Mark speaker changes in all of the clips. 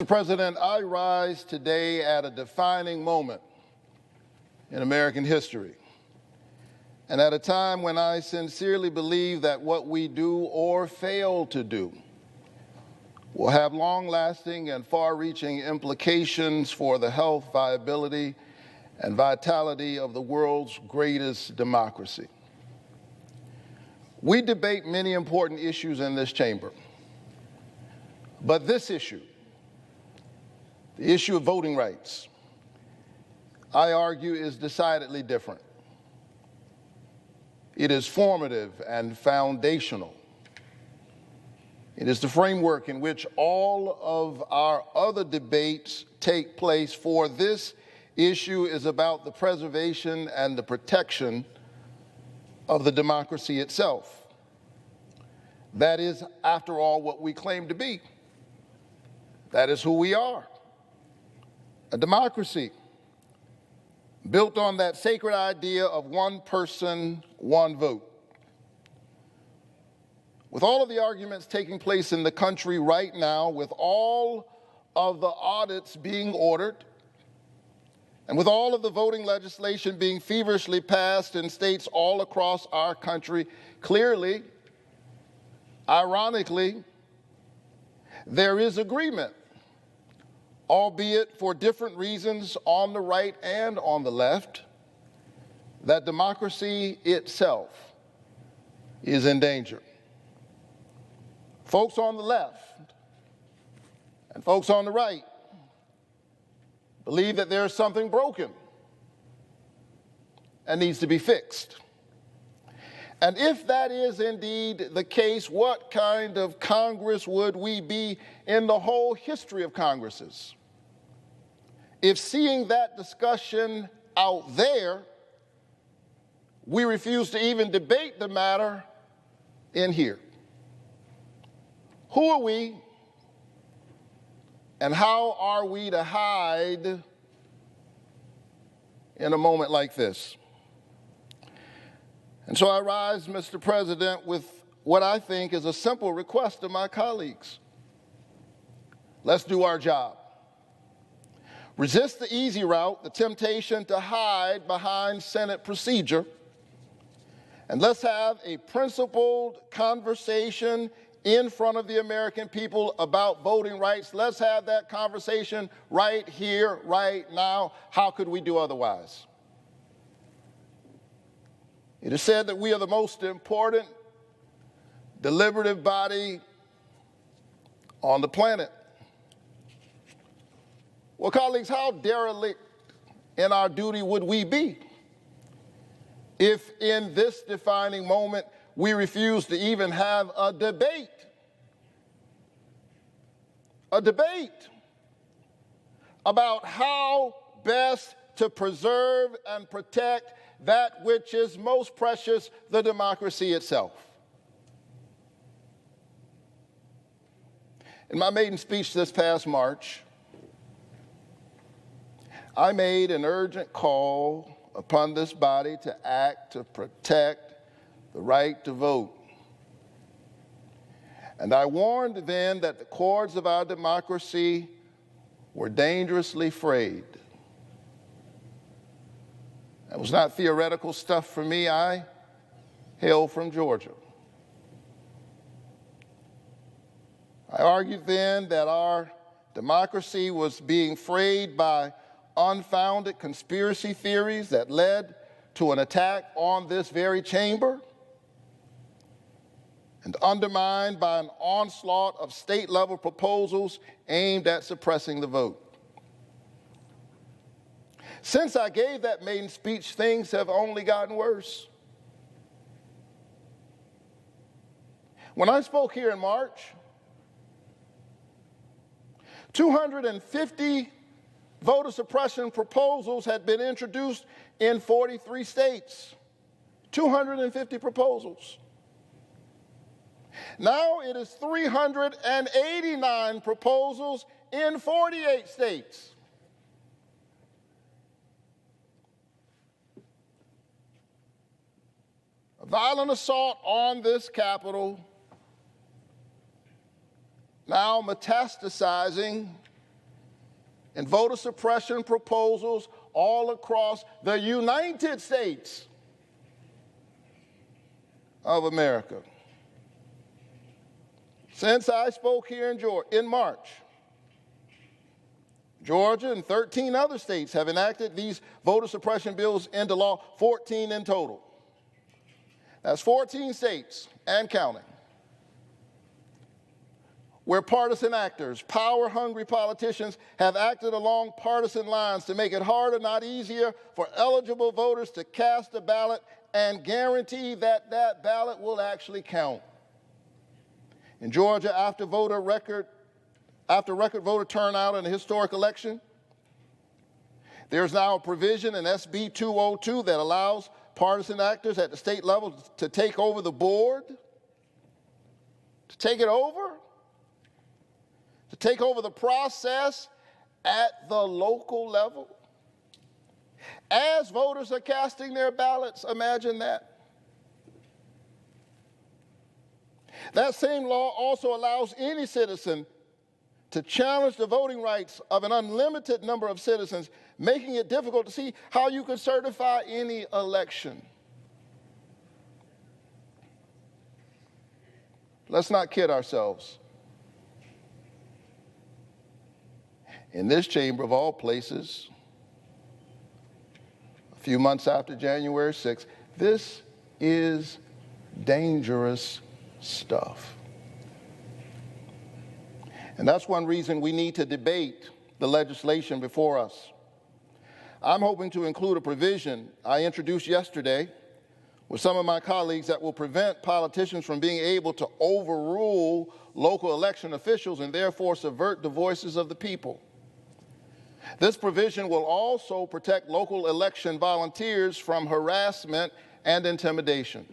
Speaker 1: Mr. President, I rise today at a defining moment in American history, and at a time when I sincerely believe that what we do or fail to do will have long-lasting and far-reaching implications for the health, viability, and vitality of the world's greatest democracy. We debate many important issues in this chamber, but this issue, the issue of voting rights, I argue, is decidedly different. It is formative and foundational. It is the framework in which all of our other debates take place, for this issue is about the preservation and the protection of the democracy itself. That is, after all, what we claim to be. That is who we are. A democracy built on that sacred idea of one person, one vote. With all of the arguments taking place in the country right now, with all of the audits being ordered, and with all of the voting legislation being feverishly passed in states all across our country, clearly, ironically, there is agreement, albeit for different reasons on the right and on the left, that democracy itself is in danger. Folks on the left and folks on the right believe that there's something broken and needs to be fixed. And if that is indeed the case, what kind of Congress would we be in the whole history of Congresses if, seeing that discussion out there, we refuse to even debate the matter in here? Who are we, and how are we to hide in a moment like this? And so I rise, Mr. President, with what I think is a simple request to my colleagues. Let's do our job. Resist the easy route, the temptation to hide behind Senate procedure, and let's have a principled conversation in front of the American people about voting rights. Let's have that conversation right here, right now. How could we do otherwise? It is said that we are the most important deliberative body on the planet. Well, colleagues, how derelict in our duty would we be if in this defining moment we refuse to even have a debate about how best to preserve and protect that which is most precious, the democracy itself. In my maiden speech this past March, I made an urgent call upon this body to act to protect the right to vote. And I warned then that the cords of our democracy were dangerously frayed. That was not theoretical stuff for me. I hail from Georgia. I argued then that our democracy was being frayed by unfounded conspiracy theories that led to an attack on this very chamber, and undermined by an onslaught of state-level proposals aimed at suppressing the vote. Since I gave that maiden speech, things have only gotten worse. When I spoke here in March, 250 voter suppression proposals had been introduced in 43 states. 250 proposals. Now it is 389 proposals in 48 states. A violent assault on this Capitol, now metastasizing and voter suppression proposals all across the United States of America. Since I spoke here in March, Georgia and 13 other states have enacted these voter suppression bills into law, 14 in total. That's 14 states and counting, where partisan actors, power-hungry politicians have acted along partisan lines to make it harder, not easier, for eligible voters to cast a ballot and guarantee that that ballot will actually count. In Georgia, after record voter turnout in a historic election, there's now a provision in SB 202 that allows partisan actors at the state level to take over the board, to take it over, to take over the process at the local level. As voters are casting their ballots, imagine that. That same law also allows any citizen to challenge the voting rights of an unlimited number of citizens, making it difficult to see how you could certify any election. Let's not kid ourselves. In this chamber of all places, a few months after January 6th, this is dangerous stuff. And that's one reason we need to debate the legislation before us. I'm hoping to include a provision I introduced yesterday with some of my colleagues that will prevent politicians from being able to overrule local election officials and therefore subvert the voices of the people. This provision will also protect local election volunteers from harassment and intimidation.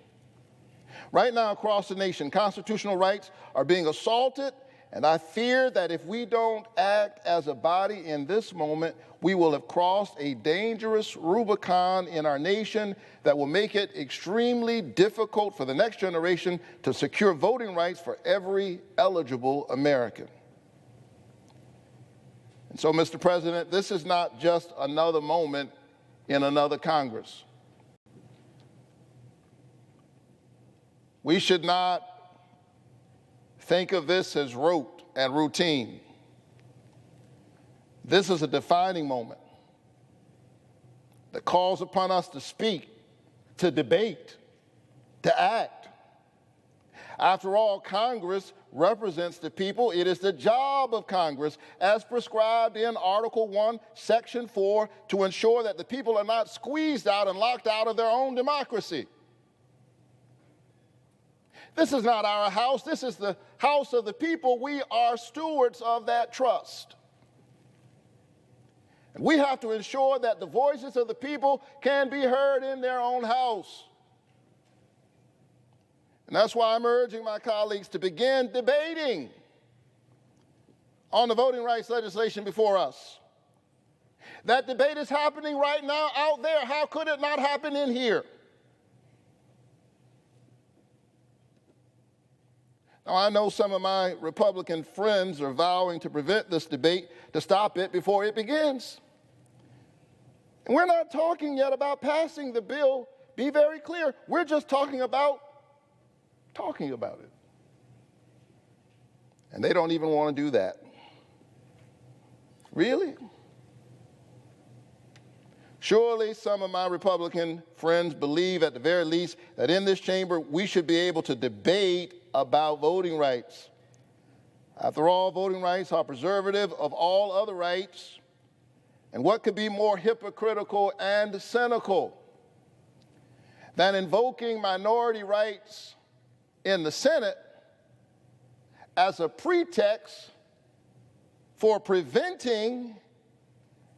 Speaker 1: Right now across the nation, constitutional rights are being assaulted, and I fear that if we don't act as a body in this moment, we will have crossed a dangerous Rubicon in our nation that will make it extremely difficult for the next generation to secure voting rights for every eligible American. And so, Mr. President, this is not just another moment in another Congress. We should not think of this as rote and routine. This is a defining moment that calls upon us to speak, to debate, to act. After all, Congress represents the people. It is the job of Congress, as prescribed in Article 1, Section 4, to ensure that the people are not squeezed out and locked out of their own democracy. This is not our house. This is the house of the people. We are stewards of that trust. And we have to ensure that the voices of the people can be heard in their own house. And that's why I'm urging my colleagues to begin debating on the voting rights legislation before us. That debate is happening right now out there. How could it not happen in here? Now, I know some of my Republican friends are vowing to prevent this debate, to stop it before it begins. And we're not talking yet about passing the bill. Be very clear. We're just talking about it. And they don't even want to do that. Really? Surely some of my Republican friends believe, at the very least, that in this chamber we should be able to debate about voting rights. After all, voting rights are preservative of all other rights. And what could be more hypocritical and cynical than invoking minority rights in the Senate as a pretext for preventing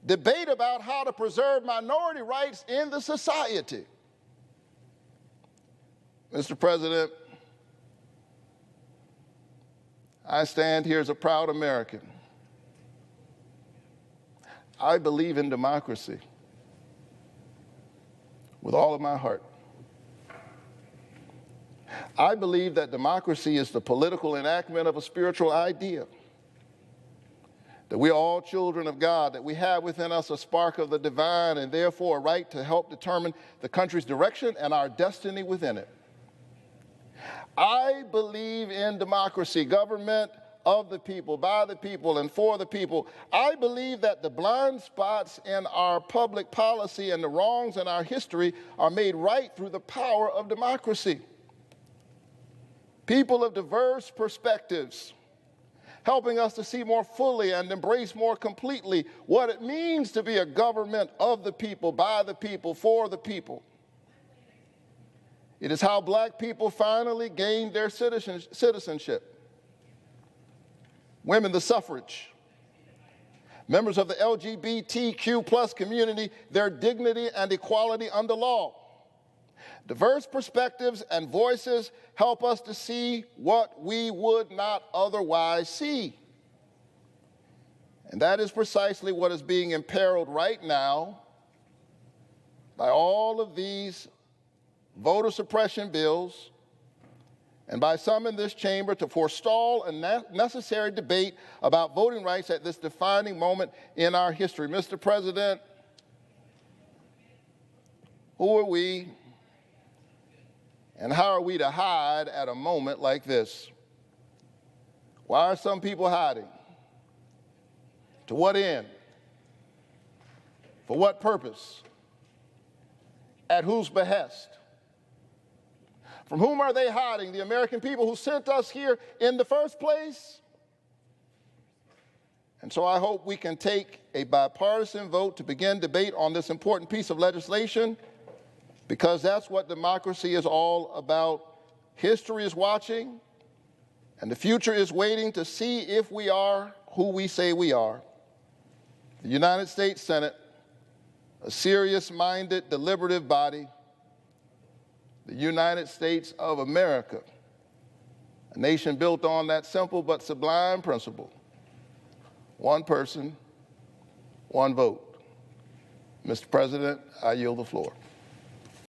Speaker 1: debate about how to preserve minority rights in the society? Mr. President, I stand here as a proud American. I believe in democracy with all of my heart. I believe that democracy is the political enactment of a spiritual idea that we are all children of God, that we have within us a spark of the divine and therefore a right to help determine the country's direction and our destiny within it. I believe in democracy, government of the people, by the people, and for the people. I believe that the blind spots in our public policy and the wrongs in our history are made right through the power of democracy. People of diverse perspectives, helping us to see more fully and embrace more completely what it means to be a government of the people, by the people, for the people. It is how black people finally gained their citizenship. Women, the suffrage. Members of the LGBTQ plus community, their dignity and equality under law. Diverse perspectives and voices help us to see what we would not otherwise see. And that is precisely what is being imperiled right now by all of these voter suppression bills and by some in this chamber to forestall a necessary debate about voting rights at this defining moment in our history. Mr. President, who are we and how are we to hide at a moment like this? Why are some people hiding? To what end? For what purpose? At whose behest? From whom are they hiding? The American people who sent us here in the first place? And so I hope we can take a bipartisan vote to begin debate on this important piece of legislation, because that's what democracy is all about. History is watching, and the future is waiting to see if we are who we say we are. The United States Senate, a serious-minded, deliberative body, the United States of America, a nation built on that simple but sublime principle: one person, one vote. Mr. President, I yield the floor.